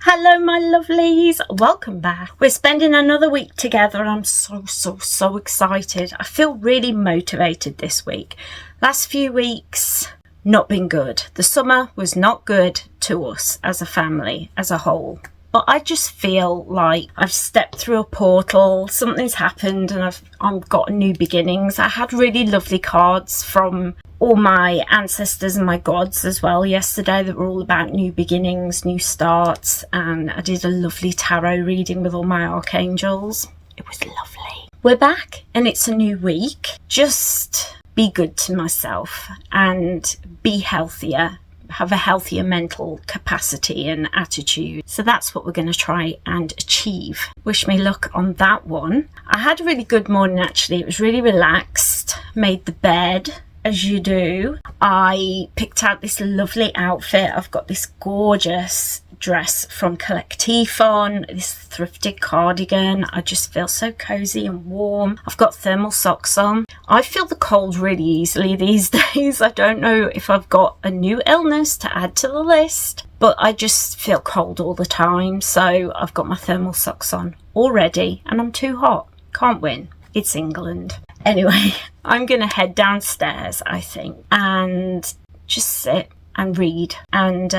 Hello my lovelies, welcome back. We're spending another week together and I'm so excited. I feel really motivated this week. Last few weeks not been good. The summer was not good to us as a family, as a whole. But I just feel like I've stepped through a portal, something's happened and I've got new beginnings. I had really lovely cards from all my ancestors and my gods as well yesterday that were all about new beginnings, new starts, and I did a lovely tarot reading with all my archangels. It was lovely. We're back and it's a new week. Just be good to myself and be healthier. Have a healthier mental capacity and attitude. So that's what we're going to try and achieve. Wish me luck on that one. I had a really good morning actually. It was really relaxed. Made the bed as you do. I picked out this lovely outfit. I've got this gorgeous dress from Collectif on, this thrifted cardigan. I just feel so cozy and warm. I've got thermal socks on. I feel the cold really easily these days. I don't know if I've got a new illness to add to the list, but I just feel cold all the time. So I've got my thermal socks on already and I'm too hot. Can't win. It's England. Anyway, I'm going to head downstairs, I think, and just sit and read. And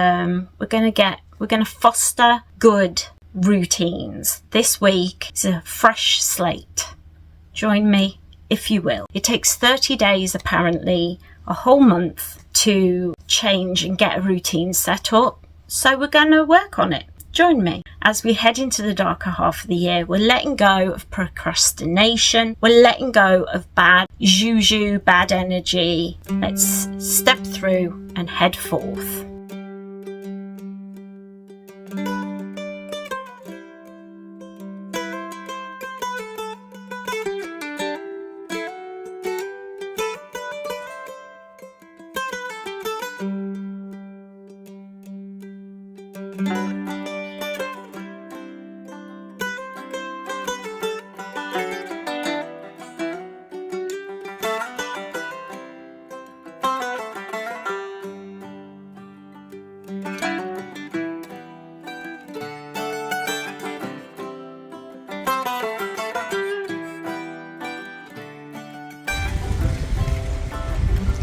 we're going to foster good routines. This week is a fresh slate. Join me if you will. It takes 30 days, apparently, a whole month to change and get a routine set up. So we're going to work on it. Join me. As we head into the darker half of the year, we're letting go of procrastination. We're letting go of bad juju, bad energy. Let's step through and head forth.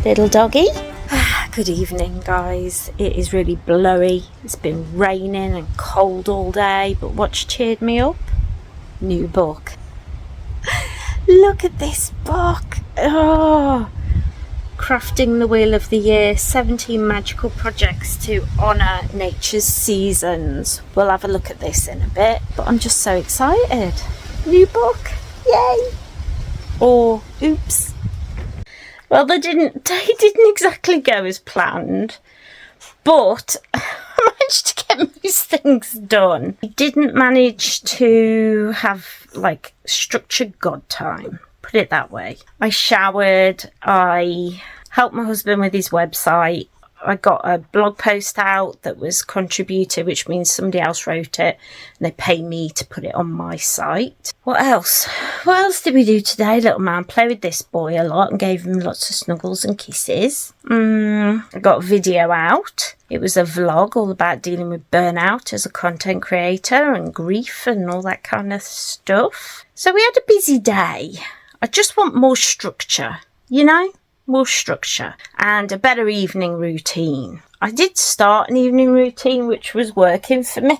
Little doggy. Good evening, guys. It is really blowy. It's been raining and cold all day, but what's cheered me up? New book. Look at this book. Oh, Crafting the Wheel of the Year, 17 magical projects to honour nature's seasons. We'll have a look at this in a bit, but I'm just so excited. New book. Yay. Or oops. Well, they didn't exactly go as planned, but I managed to get most things done. I didn't manage to have, structured God time, put it that way. I showered, I helped my husband with his website. I got a blog post out that was contributed, which means somebody else wrote it and they pay me to put it on my site. What else? What else did we do today, little man? Play with this boy a lot and gave him lots of snuggles and kisses. I got a video out. It was a vlog all about dealing with burnout as a content creator and grief and all that kind of stuff. So we had a busy day. I just want more structure, you know? More structure and a better evening routine. I did start an evening routine which was working for me.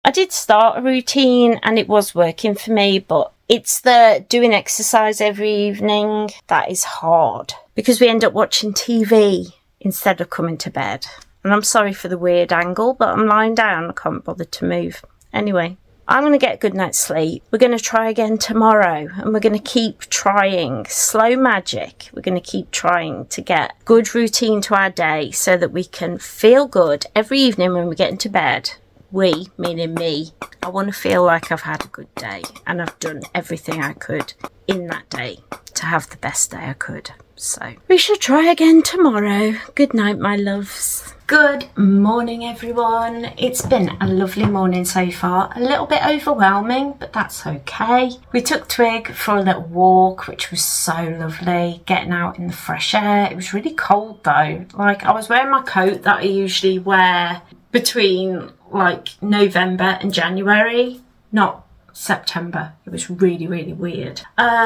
I did start a routine and it was working for me, but it's the doing exercise every evening that is hard because we end up watching TV instead of coming to bed. And I'm sorry for the weird angle, but I'm lying down. I can't bother to move. Anyway, I'm going to get a good night's sleep. We're going to try again tomorrow and we're going to keep trying. Slow magic. We're going to keep trying to get good routine to our day so that we can feel good every evening when we get into bed. We, meaning me, I want to feel like I've had a good day and I've done everything I could in that day to have the best day I could. So we shall try again tomorrow. Good night, my loves. Good morning, everyone. It's been a lovely morning so far. A little bit overwhelming, but that's okay. We took Twig for a little walk, which was so lovely, getting out in the fresh air. It was really cold though. Like, I was wearing my coat that I usually wear between like November and January, not September. It was really, really weird.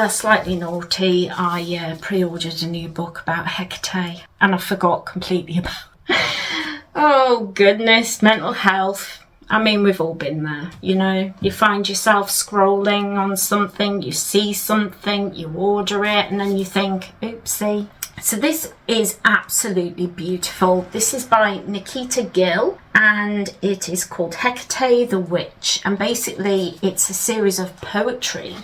Slightly naughty. I pre-ordered a new book about Hecate and I forgot completely about oh goodness, mental health. I mean, we've all been there, you know. You find yourself scrolling on something, you see something, you order it, and then you think, oopsie. So this is absolutely beautiful. This is by Nikita Gill and it is called Hecate the Witch. And basically it's a series of poetry,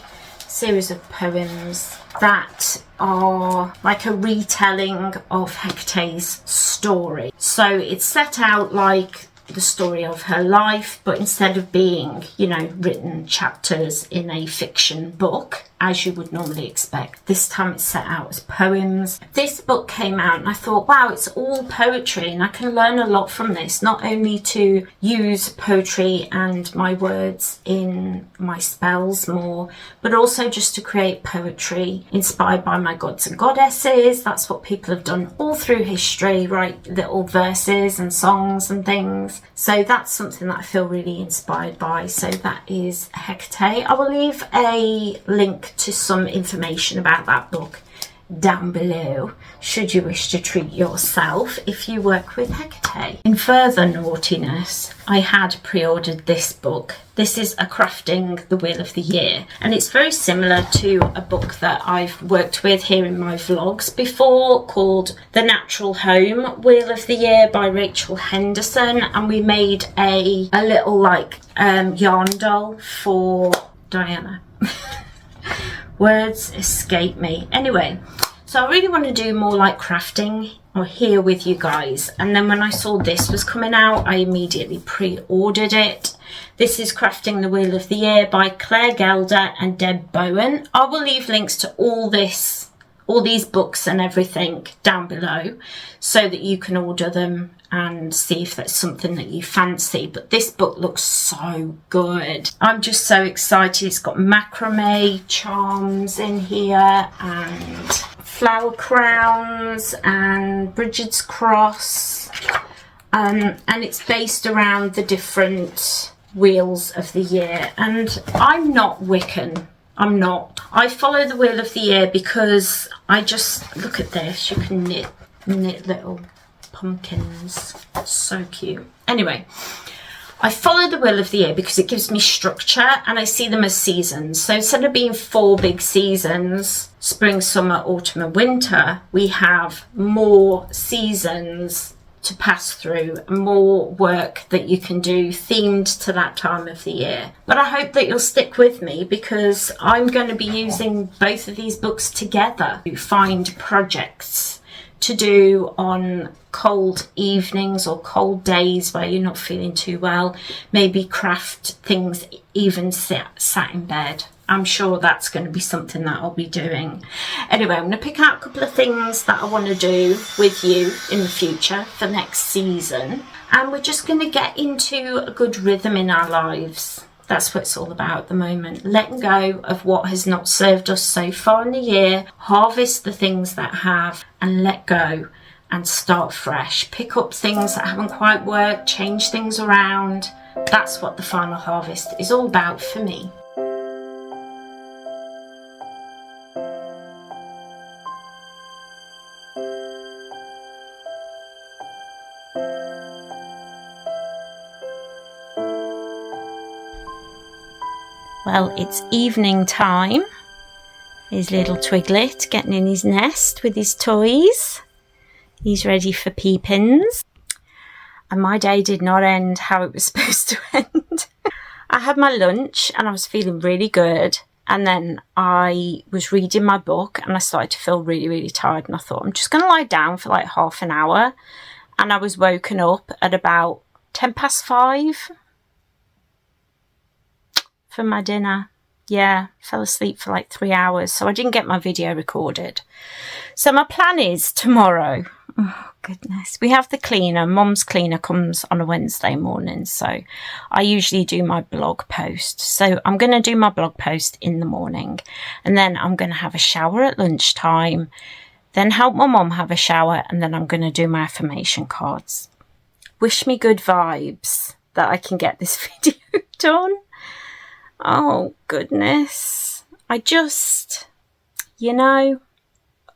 series of poems that are like a retelling of Hecate's story. So it's set out like the story of her life, but instead of being, you know, written chapters in a fiction book, as you would normally expect, this time it's set out as poems. This book came out and I thought, wow, it's all poetry and I can learn a lot from this, not only to use poetry and my words in my spells more, but also just to create poetry inspired by my gods and goddesses. That's what people have done all through history, write little verses and songs and things. So that's something that I feel really inspired by. So that is Hecate. I will leave a link to some information about that book down below should you wish to treat yourself if you work with Hecate. In further naughtiness, I had pre-ordered this book. This is A Crafting the Wheel of the Year, and it's very similar to a book that I've worked with here in my vlogs before called The Natural Home Wheel of the Year by Rachel Henderson, and we made a little like yarn doll for Diana. Words escape me. Anyway, so I really want to do more like crafting or here with you guys. And then when I saw this was coming out, I immediately pre-ordered it. This is Crafting the Wheel of the Year by Claire Gelder and Deb Bowen. I will leave links to all these books and everything down below so that you can order them and see if that's something that you fancy. But this book looks so good. I'm just so excited. It's got macrame charms in here and flower crowns and Bridget's cross, and it's based around the different wheels of the year. And I'm not Wiccan. I'm not. I follow the Wheel of the Year because I just, look at this, you can knit little pumpkins. So cute. Anyway, I follow the Wheel of the Year because it gives me structure and I see them as seasons. So instead of being 4 big seasons, spring, summer, autumn and winter, we have more seasons to pass through, more work that you can do themed to that time of the year. But I hope that you'll stick with me because I'm going to be using both of these books together to find projects to do on cold evenings or cold days where you're not feeling too well. Maybe craft things even sat in bed. I'm sure that's going to be something that I'll be doing. Anyway, I'm going to pick out a couple of things that I want to do with you in the future for next season. And we're just going to get into a good rhythm in our lives. That's what it's all about at the moment. Letting go of what has not served us so far in the year. Harvest the things that have and let go and start fresh. Pick up things that haven't quite worked. Change things around. That's what the final harvest is all about for me. Well, it's evening time. Here's little Twiglet getting in his nest with his toys. He's ready for peepins. And my day did not end how it was supposed to end. I had my lunch and I was feeling really good. And then I was reading my book and I started to feel really, really tired. And I thought, I'm just going to lie down for like half an hour. And I was woken up at about 5:10 for my dinner. Yeah, fell asleep for like 3 hours, so I didn't get my video recorded. So my plan is tomorrow, oh goodness, we have the cleaner. Mum's cleaner comes on a Wednesday morning, so I usually do my blog post. So I'm going to do my blog post in the morning, and then I'm going to have a shower at lunchtime, then help my mum have a shower, and then I'm going to do my affirmation cards. Wish me good vibes that I can get this video done. Oh goodness, I just, you know,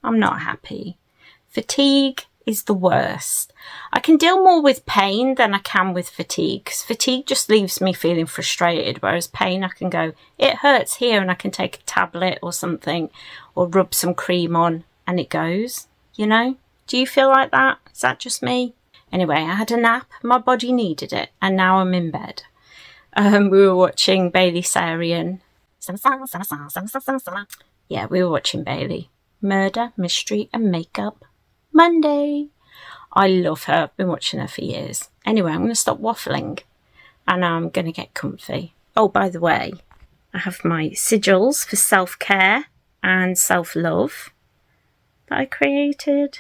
I'm not happy. Fatigue is the worst. I can deal more with pain than I can with fatigue, because fatigue just leaves me feeling frustrated, whereas pain I can go, it hurts here, and I can take a tablet or something, or rub some cream on and it goes, you know? Do you feel like that? Is that just me? Anyway, I had a nap, my body needed it, and now I'm in bed. We were watching Bailey Sarian. Yeah, we were watching Bailey. Murder, Mystery and Makeup Monday. I love her. I've been watching her for years. Anyway, I'm going to stop waffling and I'm going to get comfy. Oh, by the way, I have my sigils for self-care and self-love that I created.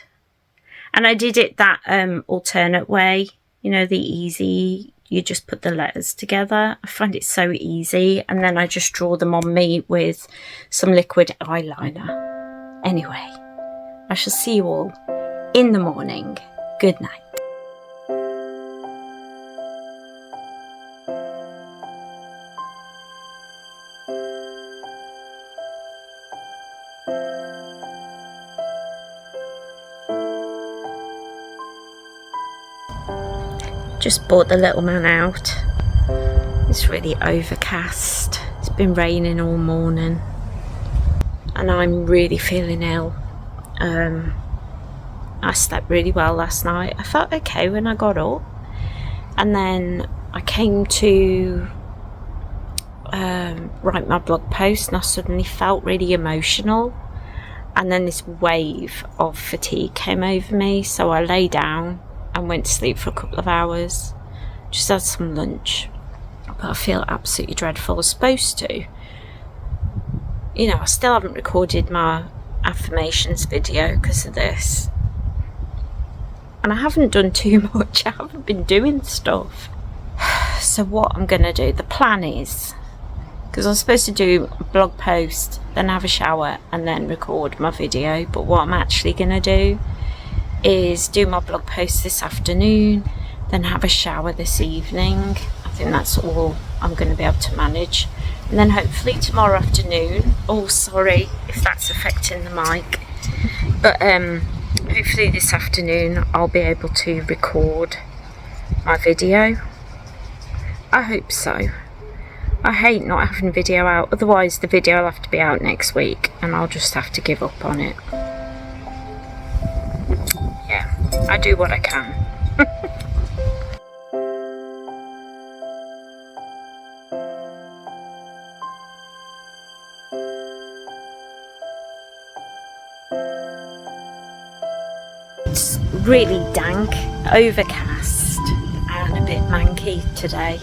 And I did it that alternate way, you know, the easy, you just put the letters together. I find it so easy. And then I just draw them on me with some liquid eyeliner. Anyway, I shall see you all in the morning. Good night. Just brought the little man out. It's really overcast. It's been raining all morning. And I'm really feeling ill. I slept really well last night. I felt okay when I got up. And then I came to write my blog post and I suddenly felt really emotional. And then this wave of fatigue came over me. So I lay down and went to sleep for a couple of hours. Just had some lunch. But I feel absolutely dreadful. I was supposed to. You know, I still haven't recorded my affirmations video because of this. And I haven't done too much. I haven't been doing stuff. So what I'm going to do, the plan is, because I was supposed to do a blog post, then have a shower and then record my video. But what I'm actually going to do is do my blog post this afternoon, then have a shower this evening. I think that's all I'm going to be able to manage. And then hopefully tomorrow afternoon, oh sorry if that's affecting the mic, but hopefully this afternoon I'll be able to record my video. I hope so. I hate not having video out, otherwise the video will have to be out next week and I'll just have to give up on it. Yeah, I do what I can. It's really dank, overcast and a bit manky today.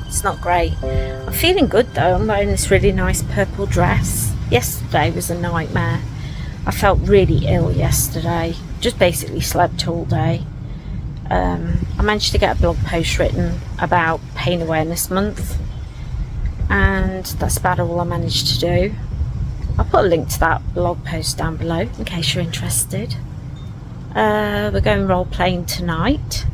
It's not great. I'm feeling good though. I'm wearing this really nice purple dress. Yesterday was a nightmare. I felt really ill yesterday. Just basically slept all day. I managed to get a blog post written about Pain Awareness Month. And that's about all I managed to do. I'll put a link to that blog post down below in case you're interested. We're going role playing tonight.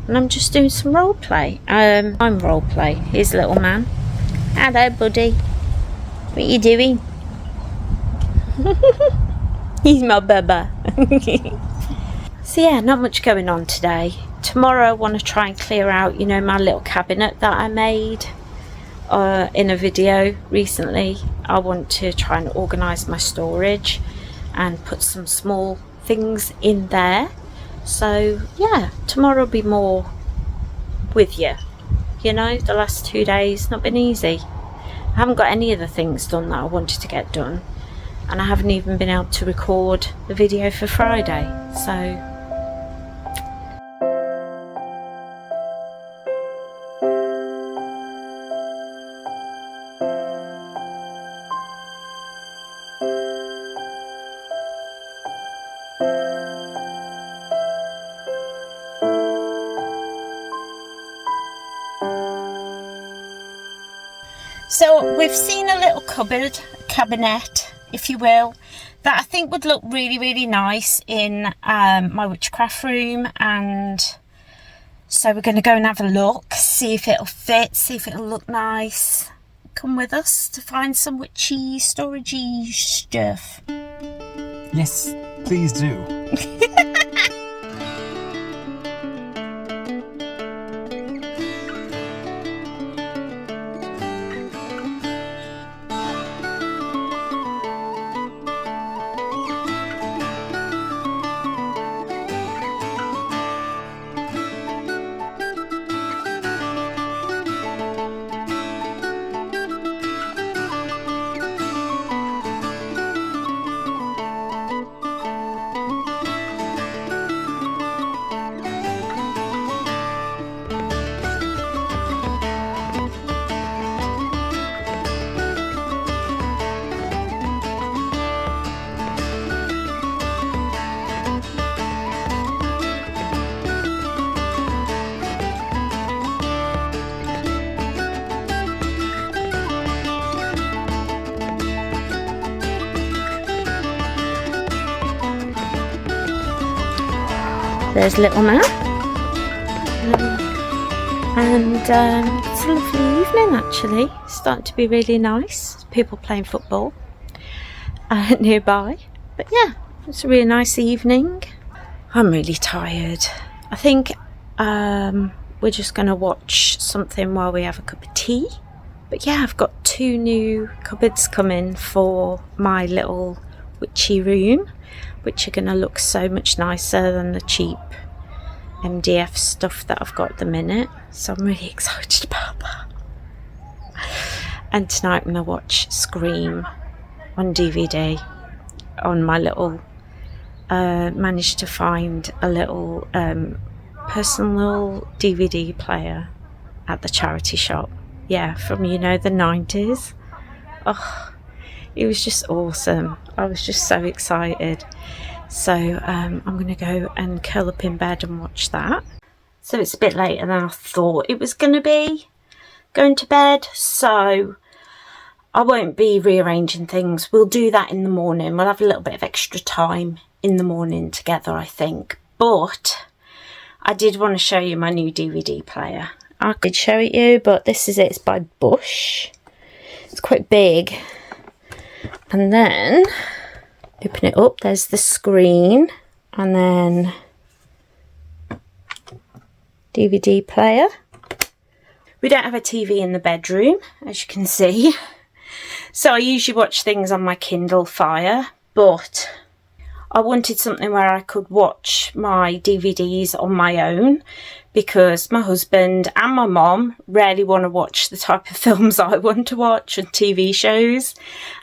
And I'm just doing some role play. I'm role play. Here's little man. Hello, buddy. What are you doing? He's my bubba. So yeah, not much going on today. Tomorrow I want to try and clear out, you know, my little cabinet that I made in a video recently. I want to try and organise my storage and put some small things in there. So yeah, tomorrow will be more with you. You know, the last 2 days not been easy. I haven't got any of the things done that I wanted to get done, and I haven't even been able to record the video for Friday. So So we've seen a little cabinet, if you will, that I think would look really, really nice in my witchcraft room, and so we're going to go and have a look, see if it'll fit, see if it'll look nice. Come with us to find some witchy, storagey stuff. Yes, please do. There's little man, and it's a lovely evening actually. It's starting to be really nice. People playing football nearby, but yeah, it's a really nice evening. I'm really tired. I think we're just going to watch something while we have a cup of tea. But yeah, I've got 2 new cupboards coming for my little witchy room, which are going to look so much nicer than the cheap MDF stuff that I've got at the minute. So I'm really excited about that. And tonight I'm going to watch Scream on DVD on my little, managed to find a little personal DVD player at the charity shop. Yeah, from, you know, the 90s. Oh, it was just awesome. I was just so excited. So I'm going to go and curl up in bed and watch that. So it's a bit later than I thought it was going to be, going to bed. So I won't be rearranging things. We'll do that in the morning. We'll have a little bit of extra time in the morning together, I think. But I did want to show you my new DVD player. I could show it you, but this is it. It's by Bush. It's quite big. And then open it up, there's the screen, and then DVD player. We don't have a TV in the bedroom, as you can see. So I usually watch things on my Kindle Fire, but I wanted something where I could watch my DVDs on my own, because my husband and my mum rarely want to watch the type of films I want to watch and TV shows,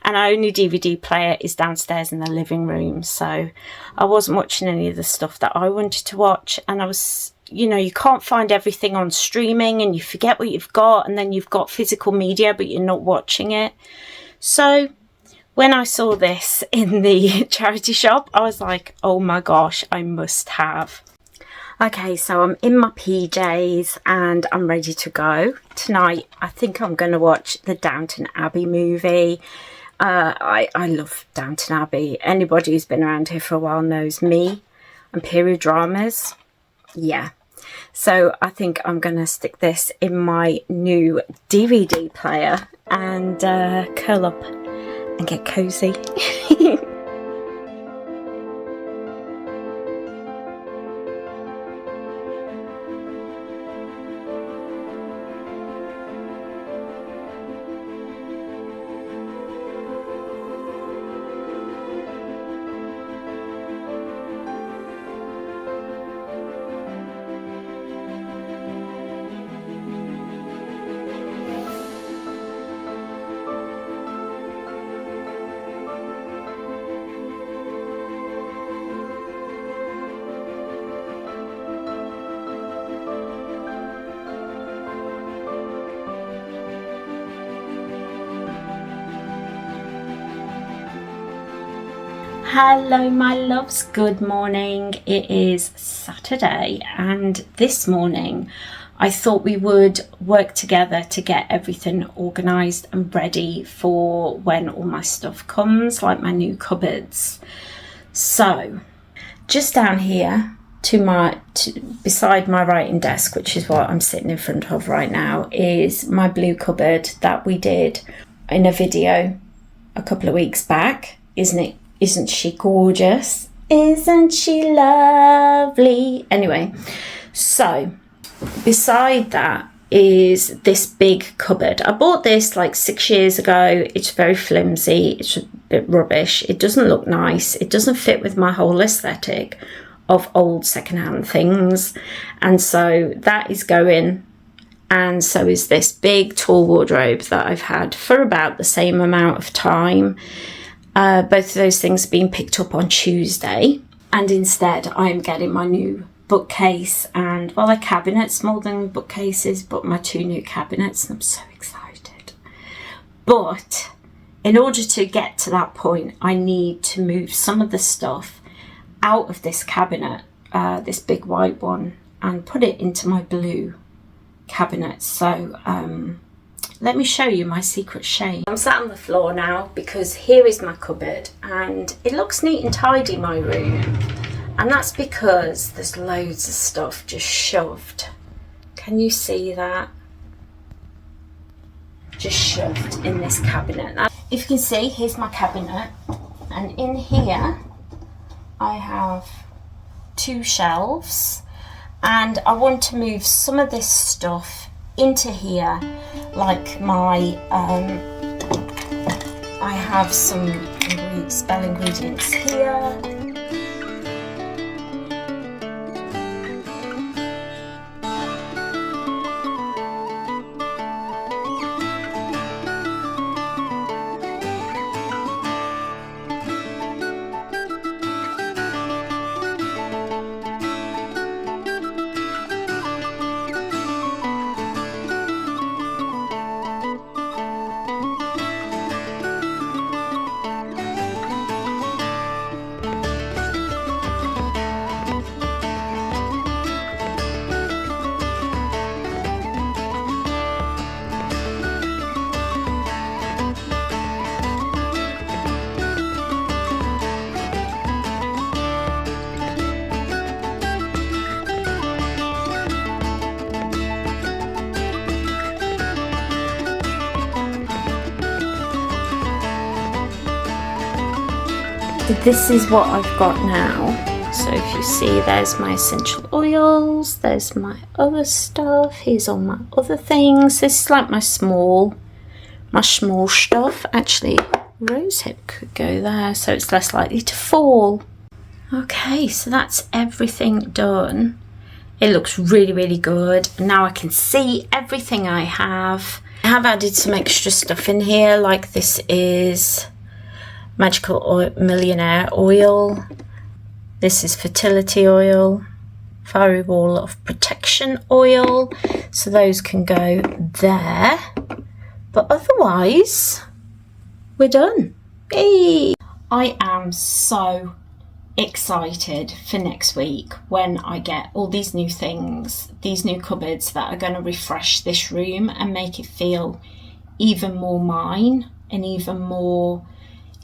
and our only DVD player is downstairs in the living room, so I wasn't watching any of the stuff that I wanted to watch. And I was, you know, you can't find everything on streaming and you forget what you've got, and then you've got physical media but you're not watching it. So when I saw this in the charity shop, I was like, oh my gosh, I must have. Okay, so I'm in my PJs and I'm ready to go. Tonight, I think I'm going to watch the Downton Abbey movie. I love Downton Abbey. Anybody who's been around here for a while knows me and period dramas. Yeah. So I think I'm going to stick this in my new DVD player and curl up and get cozy. Hello my loves, good morning. It is Saturday and this morning I thought we would work together to get everything organised and ready for when all my stuff comes, like my new cupboards. So just down here beside my writing desk, which is what I'm sitting in front of right now, is my blue cupboard that we did in a video a couple of weeks back. Isn't she gorgeous? Isn't she lovely? Anyway, so beside that is this big cupboard. I bought this like 6 years ago. It's very flimsy. It's a bit rubbish. It doesn't look nice. It doesn't fit with my whole aesthetic of old secondhand things. And so that is going. And so is this big tall wardrobe that I've had for about the same amount of time. Both of those things have been picked up on Tuesday. And instead I'm getting my new bookcase and, well, they're cabinets more than bookcases, but my 2 new cabinets. And I'm so excited. But in order to get to that point, I need to move some of the stuff out of this cabinet, this big white one, and put it into my blue cabinet. So let me show you my secret shame. I'm sat on the floor now because here is my cupboard and it looks neat and tidy, my room, and that's because there's loads of stuff just shoved. Can you see that? Just shoved in this cabinet. Now, if you can see, here's my cabinet, and in here I have 2 shelves, and I want to move some of this stuff into here, like my I have some spell ingredients here. This is what I've got now. So if you see, there's my essential oils, there's my other stuff, here's all my other things. This is like my small stuff. Actually, rosehip could go there so it's less likely to fall. Okay, so that's everything done. It looks really, really good. Now I can see everything I have. I have added some extra stuff in here, like this is Magical oil, Millionaire oil. This is fertility oil, fiery wall of protection oil. So those can go there. But otherwise, we're done. Yay! I am so excited for next week when I get all these new things, these new cupboards that are going to refresh this room and make it feel even more mine and even more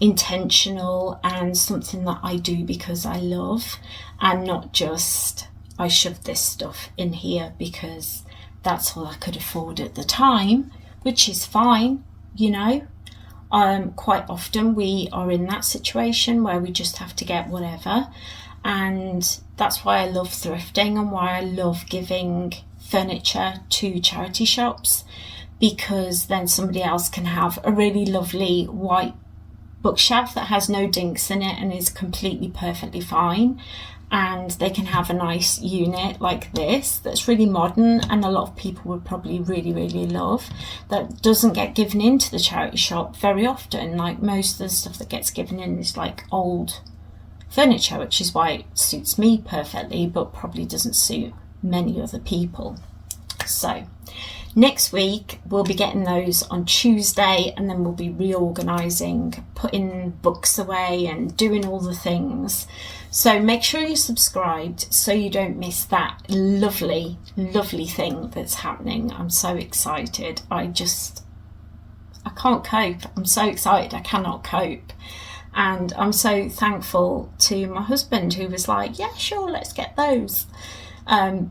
intentional and something that I do because I love, and not just I shove this stuff in here because that's all I could afford at the time, which is fine, you know. Quite often we are in that situation where we just have to get whatever, and that's why I love thrifting and why I love giving furniture to charity shops, because then somebody else can have a really lovely white bookshelf that has no dinks in it and is completely perfectly fine, and they can have a nice unit like this that's really modern and a lot of people would probably really, really love, that doesn't get given into the charity shop very often. Like most of the stuff that gets given in is like old furniture, which is why it suits me perfectly but probably doesn't suit many other people. So next week we'll be getting those on Tuesday, and then we'll be reorganising, putting books away and doing all the things. So make sure you're subscribed so you don't miss that lovely thing that's happening. I'm so excited. I can't cope. I'm so excited. I cannot cope. And I'm so thankful to my husband, who was like, yeah, sure, let's get those.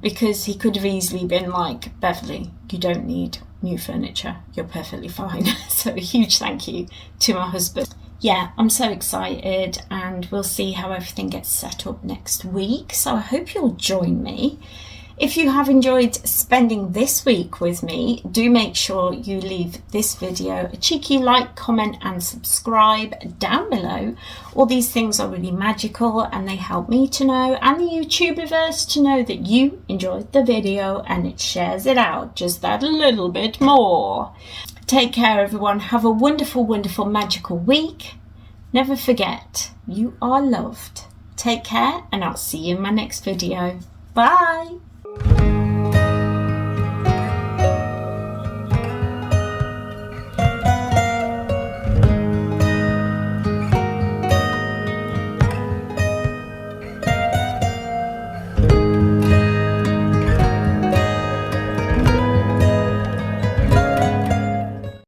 Because he could have easily been like, Beverley, you don't need new furniture. You're perfectly fine. So a huge thank you to my husband. Yeah, I'm so excited, and we'll see how everything gets set up next week. So I hope you'll join me. If you have enjoyed spending this week with me, do make sure you leave this video a cheeky like, comment and subscribe down below. All these things are really magical, and they help me to know, and the YouTuberverse to know, that you enjoyed the video, and it shares it out just that little bit more. Take care, everyone. Have a wonderful, magical week. Never forget, you are loved. Take care, and I'll see you in my next video. Bye.